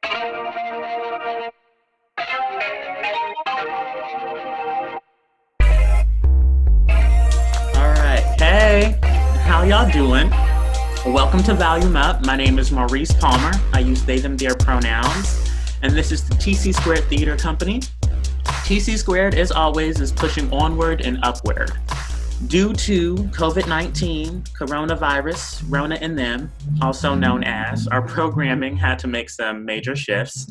All right. Hey, how y'all doing? Welcome to Volume Up. My name is Maurice Palmer. I use they, them, their pronouns. And this is the TC Squared Theater Company. TC Squared, as always, is pushing onward and upward. Due to COVID-19, coronavirus, Rona and them, also known as, our programming had to make some major shifts.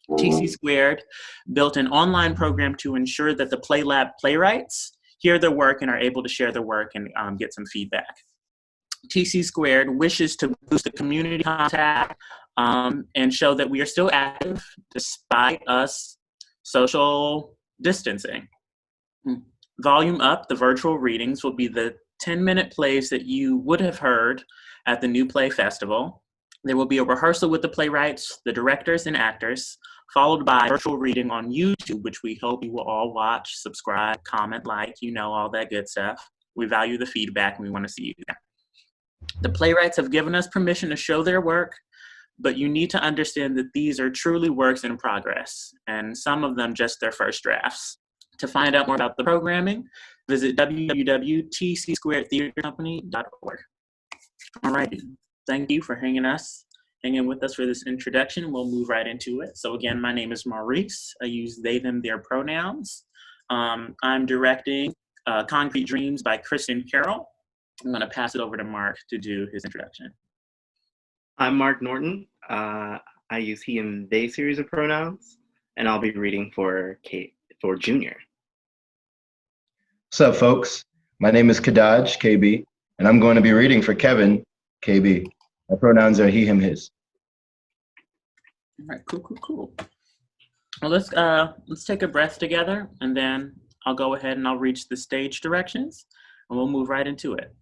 TC Squared built an online program to ensure that the Play Lab playwrights hear their work and are able to share their work and get some feedback. TC Squared wishes to boost the community contact and show that we are still active despite us social distancing. Volume Up, the virtual readings, will be the 10-minute plays that you would have heard at the New Play Festival. There will be a rehearsal with the playwrights, the directors, and actors, followed by a virtual reading on YouTube, which we hope you will all watch, subscribe, comment, like, all that good stuff. We value the feedback and we want to see you there. The playwrights have given us permission to show their work, but you need to understand that these are truly works in progress, and some of them just their first drafts. To find out more about the programming, visit www.tcsquaredtheatercompany.org. All right, thank you for hanging with us for this introduction. We'll move right into it. So again, my name is Maurice. I use they, them, their pronouns. I'm directing Concrete Dreams by Krysten Carol. I'm going to pass it over to Mark to do his introduction. I'm Mark Norton. I use he and they series of pronouns, and I'll be reading for Junior. What's up, folks? My name is Kadahj, KB, and I'm going to be reading for Kevin, KB. My pronouns are he, him, his. All right, cool. Well, let's take a breath together, and then I'll go ahead and I'll reach the stage directions, and we'll move right into it.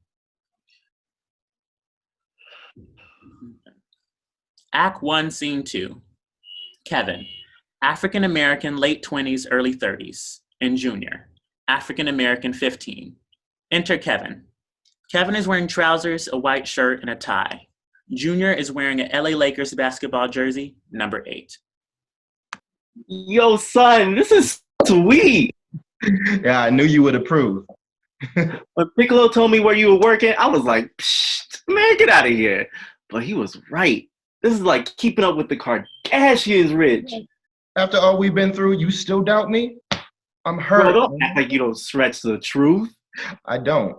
Act 1, Scene 2. Kevin, African American, late 20s, early 30s, and Junior, African American, 15. Enter Kevin. Kevin is wearing trousers, a white shirt, and a tie. Junior is wearing an LA Lakers basketball jersey, number 8. Yo, son, this is sweet. Yeah, I knew you would approve. When Piccolo told me where you were working, I was like, psh, man, get out of here. But he was right. This is like keeping up with the Kardashians, Rich. After all we've been through, you still doubt me? I'm hurt. Bro, don't act like you don't stretch the truth. I don't.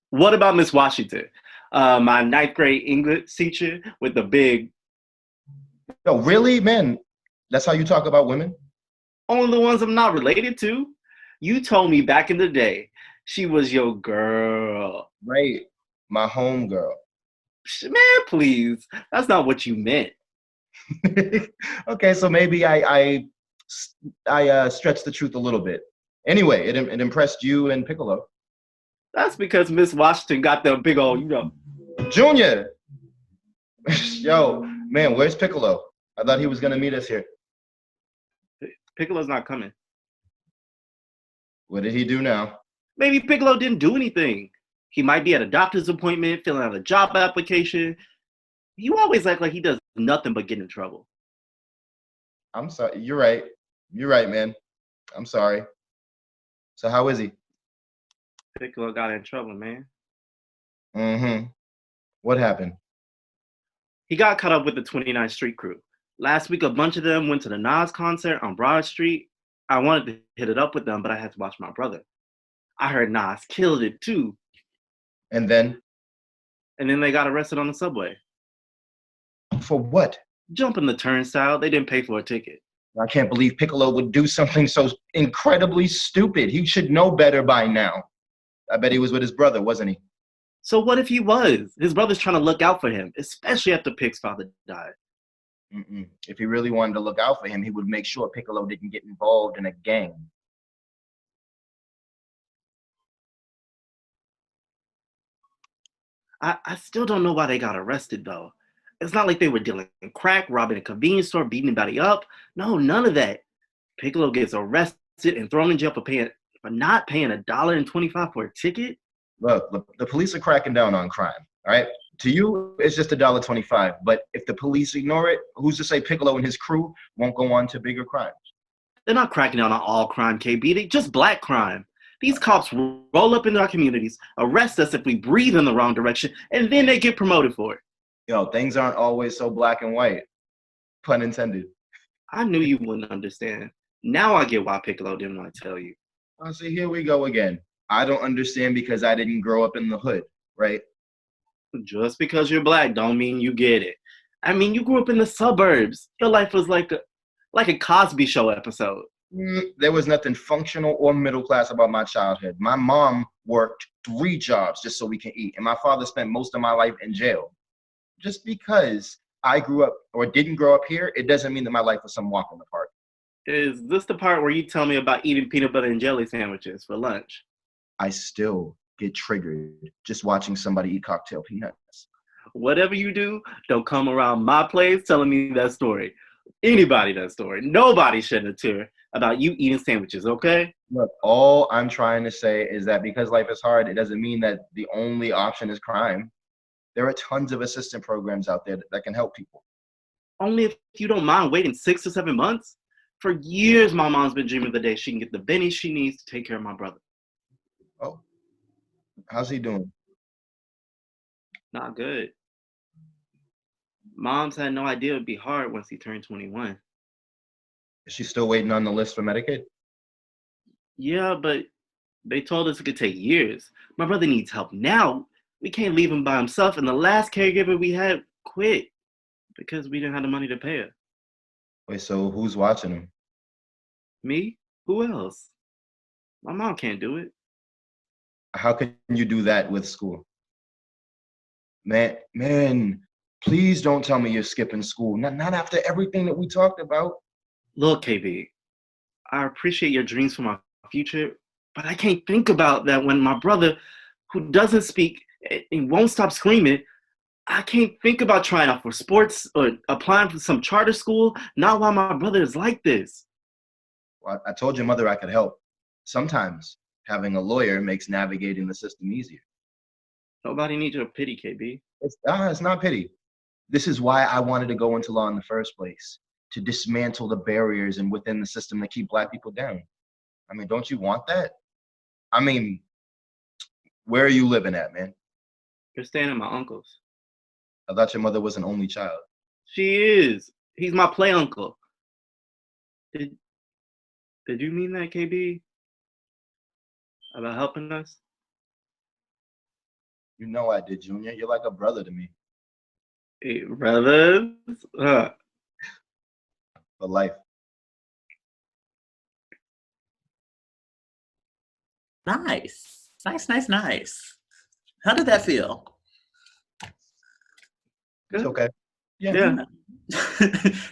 What about Miss Washington? My 9th grade English teacher with the big... Yo, really? Man, that's how you talk about women? Only the ones I'm not related to. You told me back in the day she was your girl. Right. My home girl. Man, please. That's not what you meant. Okay, so maybe I stretched the truth a little bit. Anyway, it impressed you and Piccolo. That's because Miss Washington got the big old, Junior! Yo, man, where's Piccolo? I thought he was going to meet us here. Piccolo's not coming. What did he do now? Maybe Piccolo didn't do anything. He might be at a doctor's appointment, filling out a job application. You always act like he does nothing but get in trouble. I'm sorry. You're right. You're right, man. I'm sorry. So how is he? Piccolo got in trouble, man. Mm-hmm. What happened? He got caught up with the 29th Street crew. Last week, a bunch of them went to the Nas concert on Broad Street. I wanted to hit it up with them, but I had to watch my brother. I heard Nas killed it, too. And then? And then they got arrested on the subway. For what? Jumping the turnstile. They didn't pay for a ticket. I can't believe Piccolo would do something so incredibly stupid. He should know better by now. I bet he was with his brother, wasn't he? So what if he was? His brother's trying to look out for him, especially after Pic's father died. If he really wanted to look out for him, he would make sure Piccolo didn't get involved in a gang. I still don't know why they got arrested, though. It's not like they were dealing crack, robbing a convenience store, beating anybody up. No, none of that. Piccolo gets arrested and thrown in jail for not paying $1.25 for a ticket. Look, the police are cracking down on crime, all right? To you, it's just $1.25. But if the police ignore it, who's to say Piccolo and his crew won't go on to bigger crimes? They're not cracking down on all crime, KB. They just black crime. These cops roll up into our communities, arrest us if we breathe in the wrong direction, and then they get promoted for it. Yo, things aren't always so black and white. Pun intended. I knew you wouldn't understand. Now I get why Piccolo didn't want to tell you. Oh, see, here we go again. I don't understand because I didn't grow up in the hood, right? Just because you're black don't mean you get it. I mean, you grew up in the suburbs. Your life was like a Cosby Show episode. There was nothing functional or middle class about my childhood. My mom worked 3 jobs just so we can eat, and my father spent most of my life in jail. Just because I grew up or didn't grow up here, it doesn't mean that my life was some walk in the park. Is this the part where you tell me about eating peanut butter and jelly sandwiches for lunch? I still get triggered just watching somebody eat cocktail peanuts. Whatever you do, don't come around my place telling me that story. Anybody that story. Nobody shed a tear about you eating sandwiches, okay? Look, all I'm trying to say is that because life is hard, it doesn't mean that the only option is crime. There are tons of assistant programs out there that can help people. Only if you don't mind waiting 6 to 7 months? For years, my mom's been dreaming of the day she can get the bennies she needs to take care of my brother. Oh, how's he doing? Not good. Mom's had no idea it'd be hard once he turned 21. Is she still waiting on the list for Medicaid? Yeah, but they told us it could take years. My brother needs help now. We can't leave him by himself, and the last caregiver we had quit because we didn't have the money to pay her. Wait, so who's watching him? Me? Who else? My mom can't do it. How can you do that with school? Man, please don't tell me you're skipping school. Not after everything that we talked about. Look, KB, I appreciate your dreams for my future, but I can't think about that when my brother, who doesn't speak and won't stop screaming, I can't think about trying out for sports or applying for some charter school, not while my brother is like this. Well, I told your mother I could help. Sometimes having a lawyer makes navigating the system easier. Nobody needs your pity, KB. It's not pity. This is why I wanted to go into law in the first place, to dismantle the barriers and within the system that keep Black people down. I mean, don't you want that? I mean, where are you living at, man? You're staying at my uncle's. I thought your mother was an only child. She is. He's my play uncle. Did you mean that, KB? About helping us? You know I did, Junior. You're like a brother to me. Hey, brothers? For life. Nice. Nice. How did that feel? It's okay. Yeah.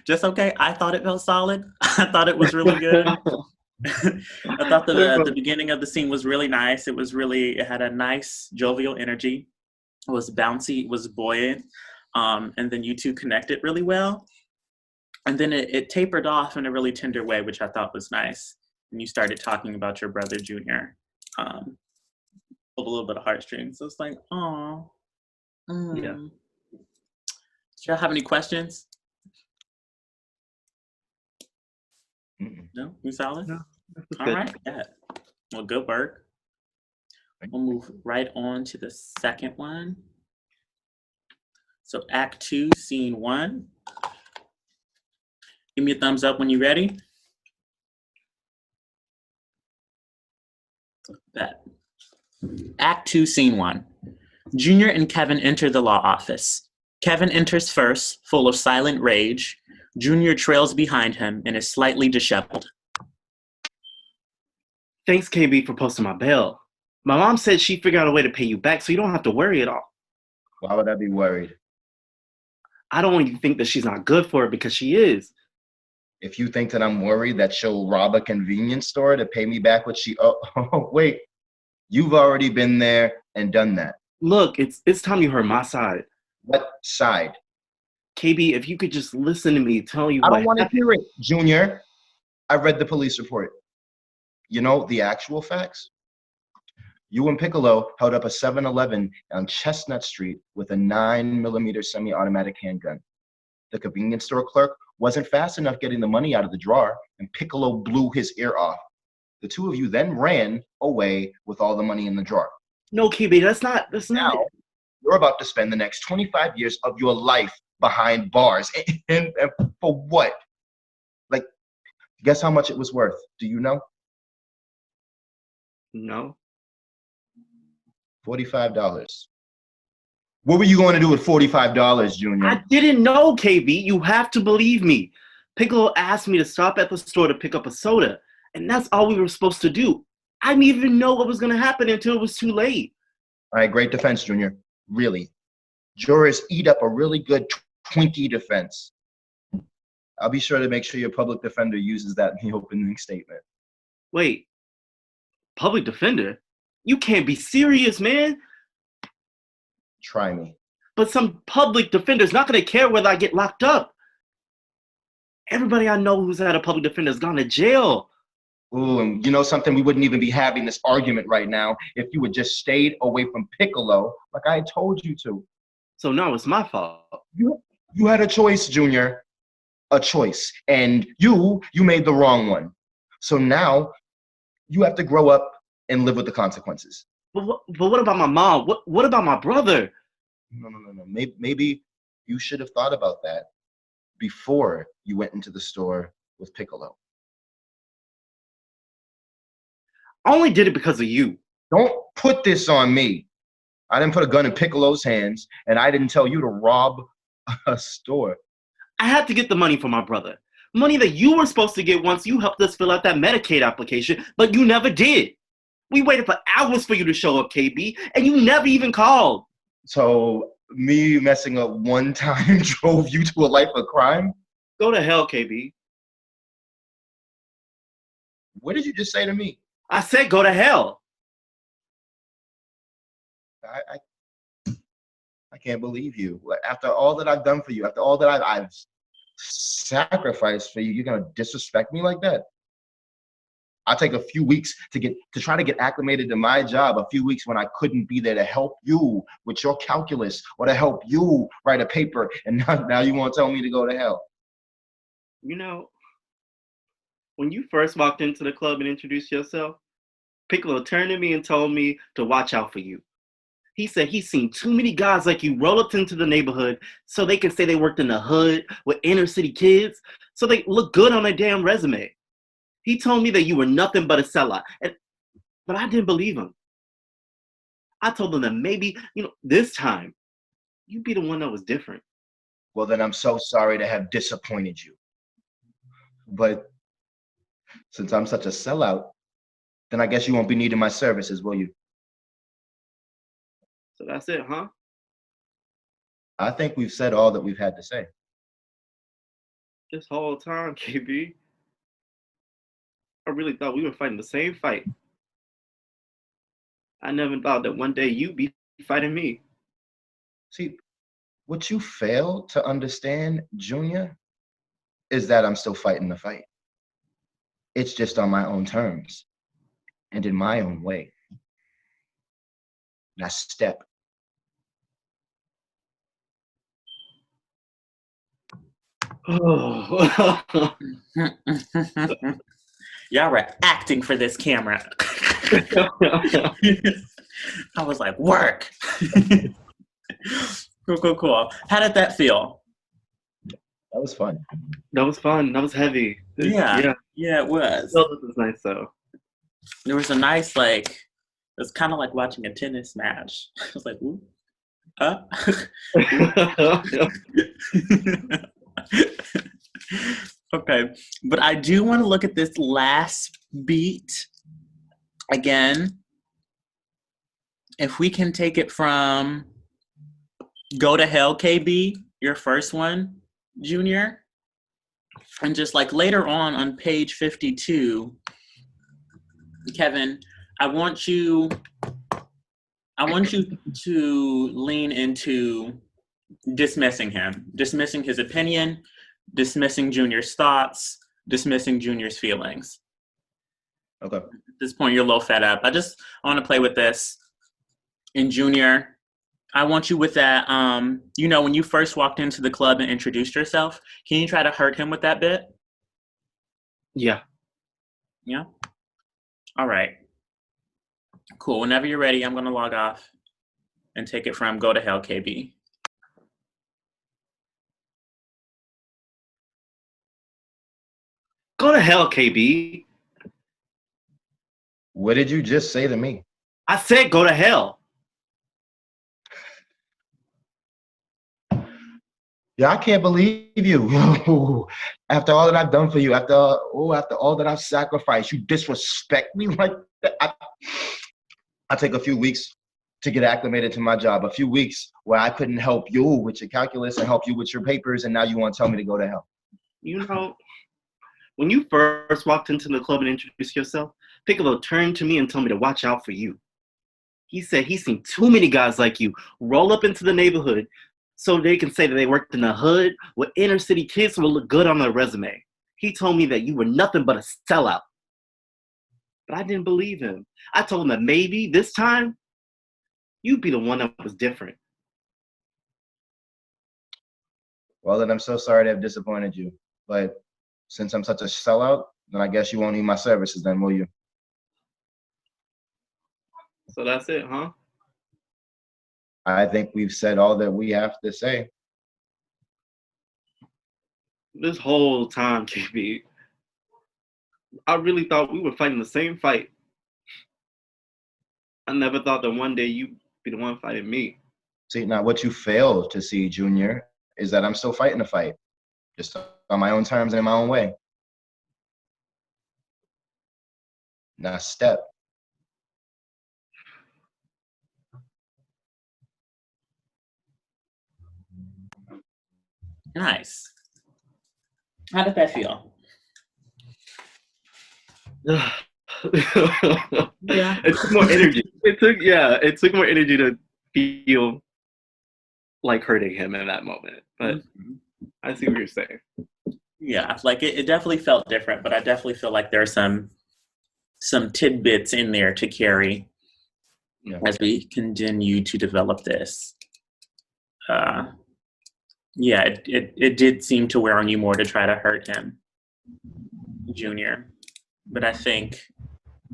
Just okay. I thought it felt solid. I thought it was really good. I thought the beginning of the scene was really nice. It had a nice jovial energy. It was bouncy, it was buoyant. And then you two connected really well. And then it tapered off in a really tender way, which I thought was nice. And you started talking about your brother, Junior. Pulled a little bit of heartstrings. So it's like, oh. Yeah. Do y'all have any questions? No? You solid? No. All right. Yeah. Well, good work. We'll move right on to the second one. So Act 2, Scene 1. Give me a thumbs up when you're ready. Bet. Act 2, Scene 1. Junior and Kevin enter the law office. Kevin enters first, full of silent rage. Junior trails behind him and is slightly disheveled. Thanks, KB, for posting my bail. My mom said she figured out a way to pay you back so you don't have to worry at all. Why would I be worried? I don't want you to think that she's not good for it because she is. If you think that I'm worried that she'll rob a convenience store to pay me back what she wait. You've already been there and done that. Look, it's time you heard my side. What side? KB, if you could just listen to me, tell you I what don't want to happened. hear it, Junior. I read the police report. You know, the actual facts. You and Piccolo held up a 7-Eleven on Chestnut Street with a 9mm semi-automatic handgun. The convenience store clerk wasn't fast enough getting the money out of the drawer, and Piccolo blew his ear off. The two of you then ran away with all the money in the drawer. No, KB, that's not Now, it. you're about to spend the next 25 years of your life behind bars. And for what? Like, guess how much it was worth? Do you know? No. $45. What were you going to do with $45, Junior? I didn't know, KB. You have to believe me. Piccolo asked me to stop at the store to pick up a soda, and that's all we were supposed to do. I didn't even know what was going to happen until it was too late. All right, great defense, Junior. Really. Jurors eat up a really good Twinkie defense. I'll be sure to make sure your public defender uses that in the opening statement. Wait, public defender? You can't be serious, man. Try me. But some public defender's not going to care whether I get locked up. Everybody I know who's had a public defender's gone to jail. Ooh, and you know something? We wouldn't even be having this argument right now if you had just stayed away from Piccolo like I told you to. So now it's my fault. You had a choice, Junior. A choice. And you made the wrong one. So now you have to grow up and live with the consequences. But what about my mom? What about my brother? No. Maybe you should have thought about that before you went into the store with Piccolo. I only did it because of you. Don't put this on me. I didn't put a gun in Piccolo's hands, and I didn't tell you to rob a store. I had to get the money for my brother. Money that you were supposed to get once you helped us fill out that Medicaid application, but you never did. We waited for hours for you to show up, KB, and you never even called. So me messing up one time drove you to a life of crime? Go to hell, KB. What did you just say to me? I said go to hell. I can't believe you. Like, after all that I've done for you, after all that I've sacrificed for you, you're gonna disrespect me like that? I'll take a few weeks to try to get acclimated to my job, a few weeks when I couldn't be there to help you with your calculus or to help you write a paper, and now you want to tell me to go to hell. You know, when you first walked into the club and introduced yourself, Piccolo turned to me and told me to watch out for you. He said he's seen too many guys like you roll up into the neighborhood so they can say they worked in the hood with inner city kids, so they look good on their damn resume. He told me that you were nothing but a sellout, but I didn't believe him. I told him that maybe, this time, you'd be the one that was different. Well, then I'm so sorry to have disappointed you. But since I'm such a sellout, then I guess you won't be needing my services, will you? So that's it, huh? I think we've said all that we've had to say. This whole time, KB. I really thought we were fighting the same fight. I never thought that one day you'd be fighting me. See, what you fail to understand, Junior, is that I'm still fighting the fight. It's just on my own terms and in my own way. Now step. Y'all were acting for this camera. I was like, work. Cool. How did that feel? That was fun. That was fun. That was heavy. Yeah, it was. This was nice, though. There was a nice, it was kind of like watching a tennis match. I was like, ooh, Okay, but I do want to look at this last beat again. If we can take it from Go to Hell, KB, your first one, Junior, and just later on page 52, Kevin, I want you to lean into dismissing him, dismissing his opinion, dismissing Junior's thoughts, dismissing Junior's feelings. Okay. At this point, you're a little fed up. I want to play with this. In Junior, I want you with that, when you first walked into the club and introduced yourself, can you try to hurt him with that bit? Yeah. Yeah? All right. Cool. Whenever you're ready, I'm going to log off and take it from Go to Hell, KB. Go to hell, KB. What did you just say to me? I said go to hell. Yeah, I can't believe you. After all that I've done for you, after all that I've sacrificed, you disrespect me like that. I take a few weeks to get acclimated to my job, a few weeks where I couldn't help you with your calculus and help you with your papers, and now you want to tell me to go to hell. You know, when you first walked into the club and introduced yourself, Piccolo turned to me and told me to watch out for you. He said he's seen too many guys like you roll up into the neighborhood so they can say that they worked in the hood with inner city kids will look good on their resume. He told me that you were nothing but a sellout. But I didn't believe him. I told him that maybe this time, you'd be the one that was different. Well, then I'm so sorry to have disappointed you. But since I'm such a sellout, then I guess you won't need my services then, will you? So that's it, huh? I think we've said all that we have to say. This whole time, KB, I really thought we were fighting the same fight. I never thought that one day you'd be the one fighting me. See, now what you fail to see, Junior, is that I'm still fighting the fight, just on my own terms and in my own way. Now step. Nice. How did that feel? Yeah. Yeah. It took more energy. It took more energy to feel like hurting him in that moment. But I see what you're saying. Yeah, like it definitely felt different, but I definitely feel like there's some tidbits in there to carry as we continue to develop this. It did seem to wear on you more to try to hurt him, Junior. But I think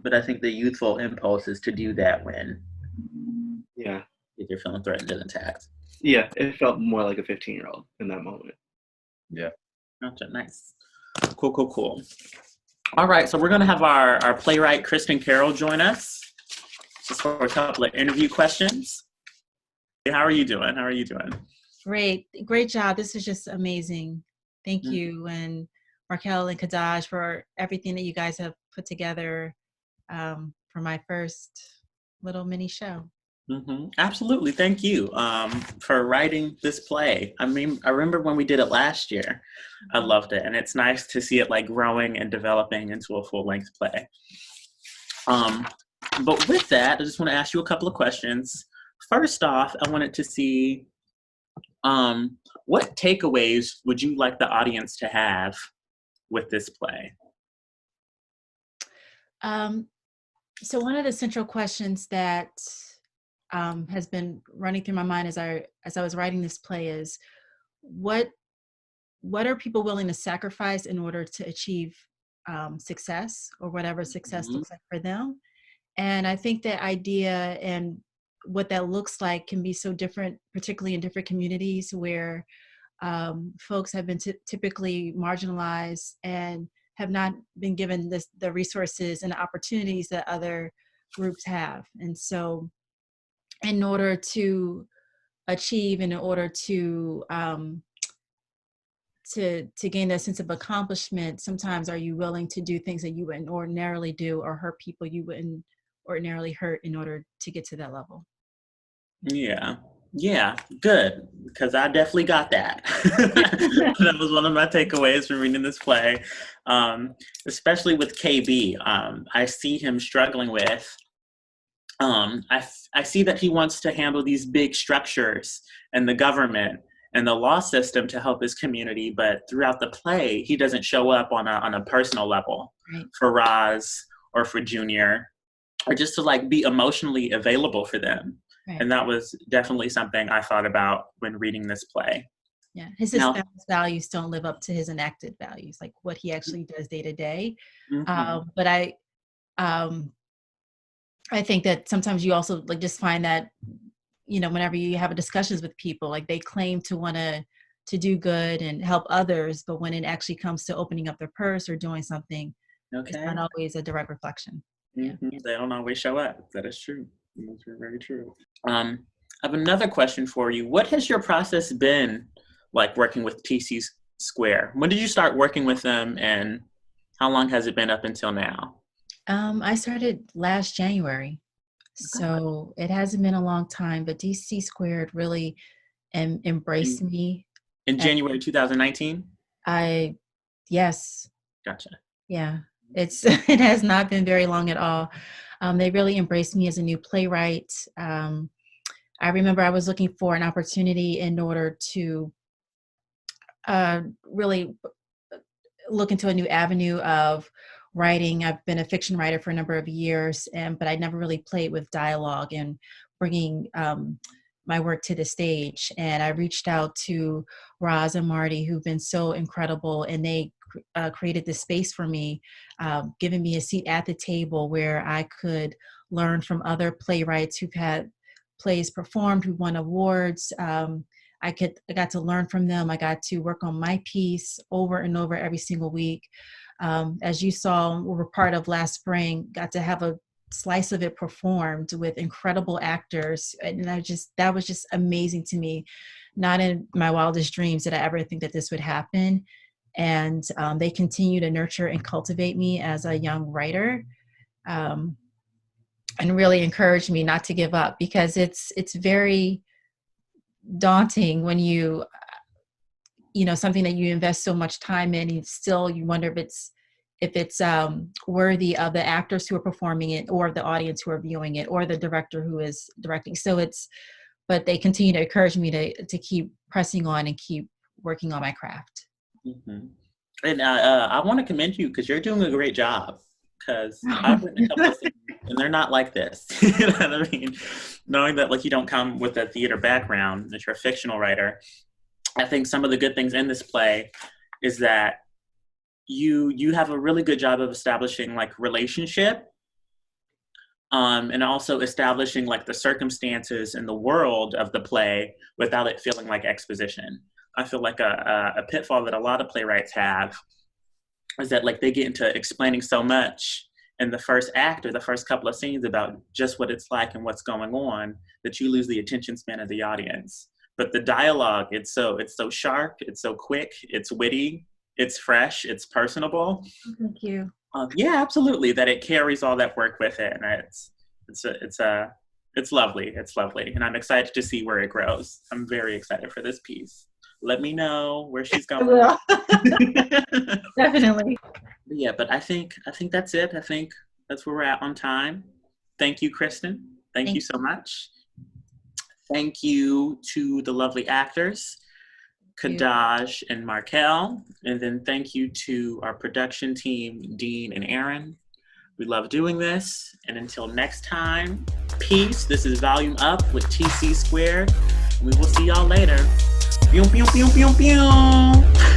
the youthful impulse is to do that when you're feeling threatened and attacked. Yeah, it felt more like a 15-year-old in that moment. Yeah. Gotcha, nice. Cool. All right, so we're gonna have our playwright Krysten Carol join us just for a couple of interview questions. How are you doing? Great job. This is just amazing. Thank you, and Marquel and Kadahj for everything that you guys have put together for my first little mini show. Absolutely. Thank you for writing this play. I mean, I remember when we did it last year. I loved it. And it's nice to see it like growing and developing into a full-length play. But with that, I just want to ask you a couple of questions. First off, I wanted to see what takeaways would you like the audience to have with this play? So one of the central questions that has been running through my mind as I was writing this play is what are people willing to sacrifice in order to achieve success, or whatever success looks like for them. And I think that idea and what that looks like can be so different, particularly in different communities where folks have been typically marginalized and have not been given the resources and the opportunities that other groups have. And so in order to achieve, in order to gain that sense of accomplishment, sometimes are you willing to do things that you wouldn't ordinarily do, or hurt people you wouldn't ordinarily hurt in order to get to that level? Yeah, good, because I definitely got that. That was one of my takeaways from reading this play, especially with KB. I see him struggling with, I see that he wants to handle these big structures and the government and the law system to help his community, but throughout the play, he doesn't show up on a personal level for Roz or for junior, or just to like be emotionally available for them. Right. And that was definitely something I thought about when reading this play. Yeah, his established values don't live up to his enacted values, like what he actually does day to day. But I think that sometimes you also like just find that, you know, whenever you have discussions with people, like they claim to want to do good and help others, but when it actually comes to opening up their purse or doing something, it's not always a direct reflection. Yeah. They don't always show up. That is true. That's very true. I have another question for you. What has your process been like working with TC Square? When did you start working with them, and how long has it been up until now? I started last January, so it hasn't been a long time, but TC Squared really embraced me. In January 2019? Yes. Gotcha. Yeah, it has not been very long at all. They really embraced me as a new playwright. I remember I was looking for an opportunity in order to really look into a new avenue of writing. I've been a fiction writer for a number of years, but I never really played with dialogue and bringing my work to the stage. And I reached out to Roz and Marty, who've been so incredible, and they created this space for me, giving me a seat at the table where I could learn from other playwrights who've had plays performed, who won awards. I got to learn from them. I got to work on my piece over and over every single week. As you saw, we were part of last spring, got to have a slice of it performed with incredible actors. And that was just amazing to me. Not in my wildest dreams did I ever think that this would happen. And they continue to nurture and cultivate me as a young writer, and really encourage me not to give up, because it's very daunting when you know, something that you invest so much time in, and still you wonder if it's worthy of the actors who are performing it, or the audience who are viewing it, or the director who is directing. But they continue to encourage me to keep pressing on and keep working on my craft. Mm-hmm. And I want to commend you, because you're doing a great job. Because I've written a couple of things, and they're not like this. You know what I mean? Knowing that like you don't come with a theater background, that you're a fictional writer, I think some of the good things in this play is that you have a really good job of establishing like relationship, and also establishing like the circumstances and the world of the play without it feeling like exposition. I feel like a pitfall that a lot of playwrights have is that like they get into explaining so much in the first act or the first couple of scenes about just what it's like and what's going on, that you lose the attention span of the audience. But the dialogue, it's so sharp, it's so quick, it's witty, it's fresh, it's personable. Thank you. Yeah, absolutely. That it carries all that work with it, and it's lovely. It's lovely, and I'm excited to see where it grows. I'm very excited for this piece. Let me know where she's going. I will. Definitely. Yeah, but I think that's it. I think that's where we're at on time. Thank you, Krysten. Thank you so much. Thank you to the lovely actors, Kadahj and Marquel. And then thank you to our production team, Deen and Erin. We love doing this. And until next time, peace. This is Volume Up with TC Squared. We will see y'all later. Pew, pew, pew, pew, pew.